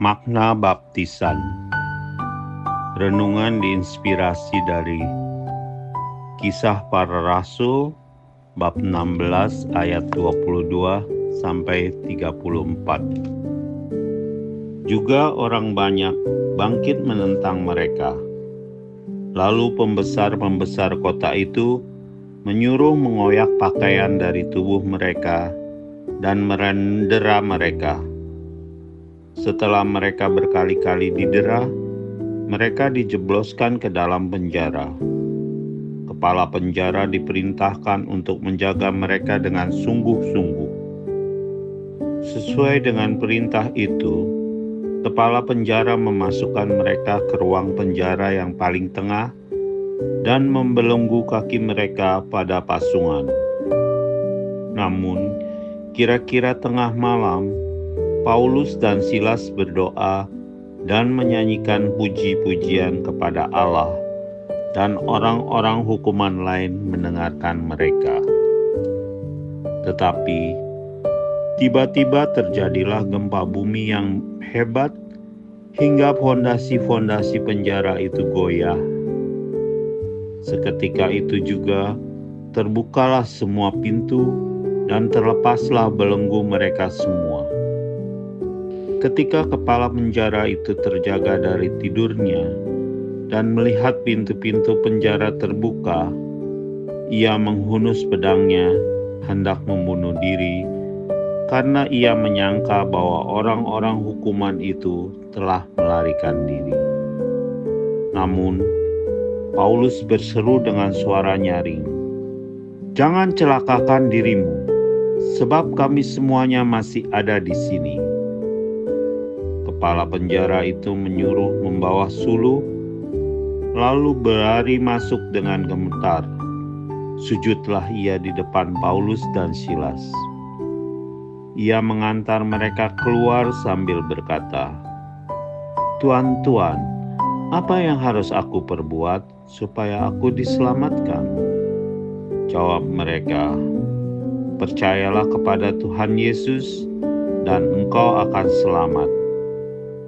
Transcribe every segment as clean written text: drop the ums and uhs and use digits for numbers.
Makna baptisan. Renungan diinspirasi dari Kisah Para Rasul bab 16 ayat 22 sampai 34. Juga orang banyak bangkit menentang mereka. Lalu pembesar-pembesar kota itu menyuruh mengoyak pakaian dari tubuh mereka dan merendera mereka. Setelah mereka berkali-kali didera, mereka dijebloskan ke dalam penjara. Kepala penjara diperintahkan untuk menjaga mereka dengan sungguh-sungguh. Sesuai dengan perintah itu, kepala penjara memasukkan mereka ke ruang penjara yang paling tengah dan membelenggu kaki mereka pada pasungan. Namun, kira-kira tengah malam, Paulus dan Silas berdoa dan menyanyikan puji-pujian kepada Allah, dan orang-orang hukuman lain mendengarkan mereka. Tetapi, tiba-tiba terjadilah gempa bumi yang hebat hingga fondasi-fondasi penjara itu goyah. Seketika itu juga terbukalah semua pintu dan terlepaslah belenggu mereka semua. Ketika kepala penjara itu terjaga dari tidurnya dan melihat pintu-pintu penjara terbuka, ia menghunus pedangnya hendak membunuh diri karena ia menyangka bahwa orang-orang hukuman itu telah melarikan diri. Namun, Paulus berseru dengan suara nyaring, "Jangan celakakan dirimu, sebab kami semuanya masih ada di sini." Kepala penjara itu menyuruh membawa suluh, lalu berlari masuk dengan gemetar. Sujudlah ia di depan Paulus dan Silas. Ia mengantar mereka keluar sambil berkata, "Tuan, apa yang harus aku perbuat supaya aku diselamatkan?" Jawab mereka, "Percayalah kepada Tuhan Yesus dan engkau akan selamat,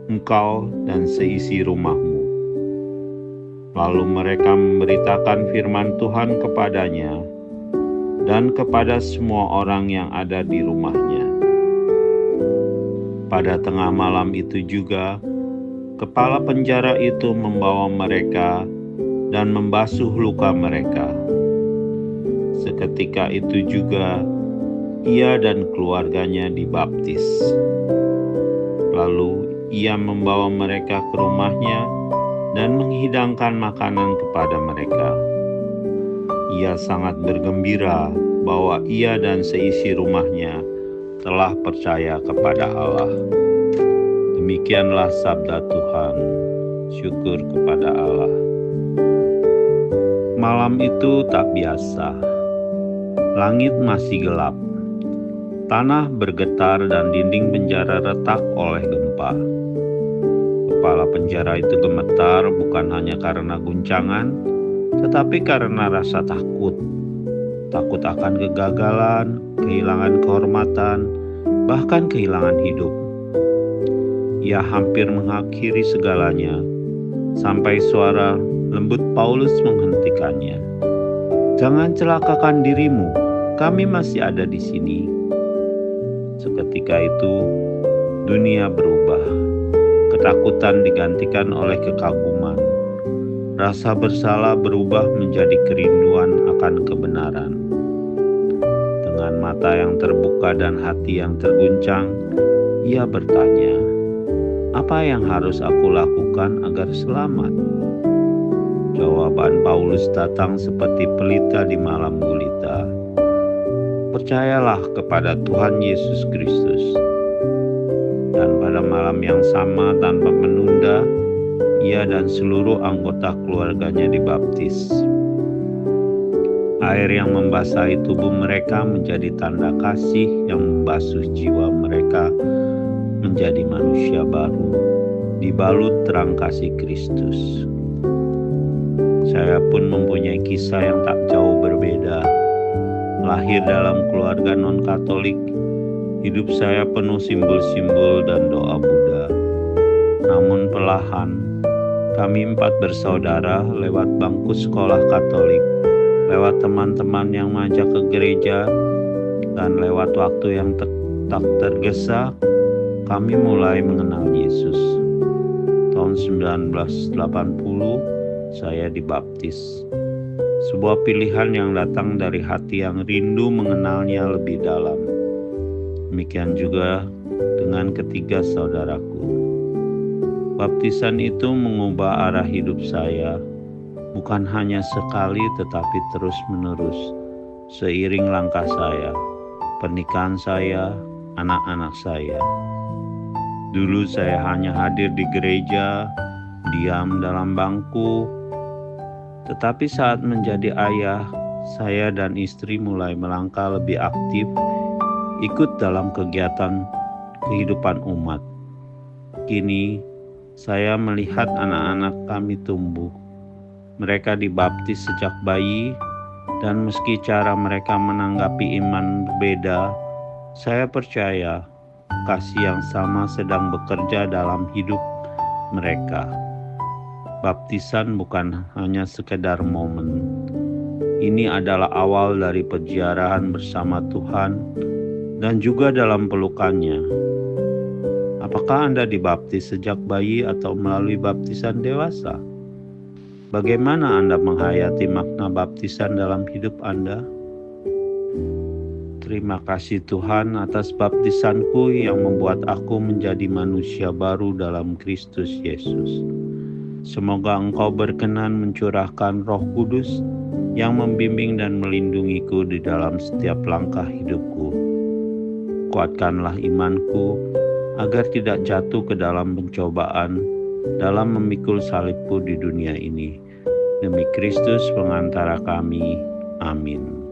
engkau dan seisi rumahmu." Lalu mereka memberitakan firman Tuhan kepadanya dan kepada semua orang yang ada di rumahnya. Pada tengah malam itu juga, kepala penjara itu membawa mereka dan membasuh luka mereka. Seketika itu juga, ia dan keluarganya dibaptis. Lalu ia membawa mereka ke rumahnya dan menghidangkan makanan kepada mereka. Ia sangat bergembira bahwa ia dan seisi rumahnya telah percaya kepada Allah. Demikianlah sabda Tuhan. Syukur kepada Allah. Malam itu tak biasa. Langit masih gelap. Tanah bergetar dan dinding penjara retak oleh gempa. Kepala penjara itu gemetar bukan hanya karena guncangan, tetapi karena rasa takut. Takut akan kegagalan, kehilangan kehormatan, bahkan kehilangan hidup. Ia hampir mengakhiri segalanya, sampai suara lembut Paulus menghentikannya. "Jangan celakakan dirimu, kami masih ada di sini." Seketika itu, dunia berubah. Ketakutan digantikan oleh kekaguman. Rasa bersalah berubah menjadi kerinduan akan kebenaran. Dengan mata yang terbuka dan hati yang terguncang, ia bertanya, "Apa yang harus aku lakukan agar selamat?" Jawaban Paulus datang seperti pelita di malam gulita. "Percayalah kepada Tuhan Yesus Kristus." Dan pada malam yang sama tanpa menunda, ia dan seluruh anggota keluarganya dibaptis. Air yang membasahi tubuh mereka menjadi tanda kasih yang membasuh jiwa mereka menjadi manusia baru, dibalut terang kasih Kristus. Saya pun mempunyai kisah yang tak jauh berbeda. Lahir dalam keluarga non-Katolik, hidup saya penuh simbol-simbol dan doa Buddha. namun perlahan kami 4 bersaudara lewat bangku sekolah Katolik, lewat teman-teman yang mengajak ke gereja, dan lewat waktu yang tak tergesa, kami mulai mengenal Yesus. Tahun 1980, saya dibaptis. Sebuah pilihan yang datang dari hati yang rindu mengenalnya lebih dalam. Demikian juga dengan ketiga saudaraku. Baptisan itu mengubah arah hidup saya, bukan hanya sekali tetapi terus-menerus, seiring langkah saya, pernikahan saya, anak-anak saya. Dulu saya hanya hadir di gereja, diam dalam bangku, tetapi saat menjadi ayah, saya dan istri mulai melangkah lebih aktif, ikut dalam kegiatan kehidupan umat. Kini, saya melihat anak-anak kami tumbuh. Mereka dibaptis sejak bayi, dan meski cara mereka menanggapi iman berbeda, saya percaya kasih yang sama sedang bekerja dalam hidup mereka. Baptisan bukan hanya sekedar momen. Ini adalah awal dari perjalanan bersama Tuhan dan juga dalam pelukannya. Apakah Anda dibaptis sejak bayi atau melalui baptisan dewasa? Bagaimana Anda menghayati makna baptisan dalam hidup Anda? Terima kasih Tuhan atas baptisanku yang membuat aku menjadi manusia baru dalam Kristus Yesus. Semoga Engkau berkenan mencurahkan Roh Kudus yang membimbing dan melindungiku di dalam setiap langkah hidupku. Kuatkanlah imanku agar tidak jatuh ke dalam pencobaan dalam memikul salibku di dunia ini. Demi Kristus pengantara kami. Amin.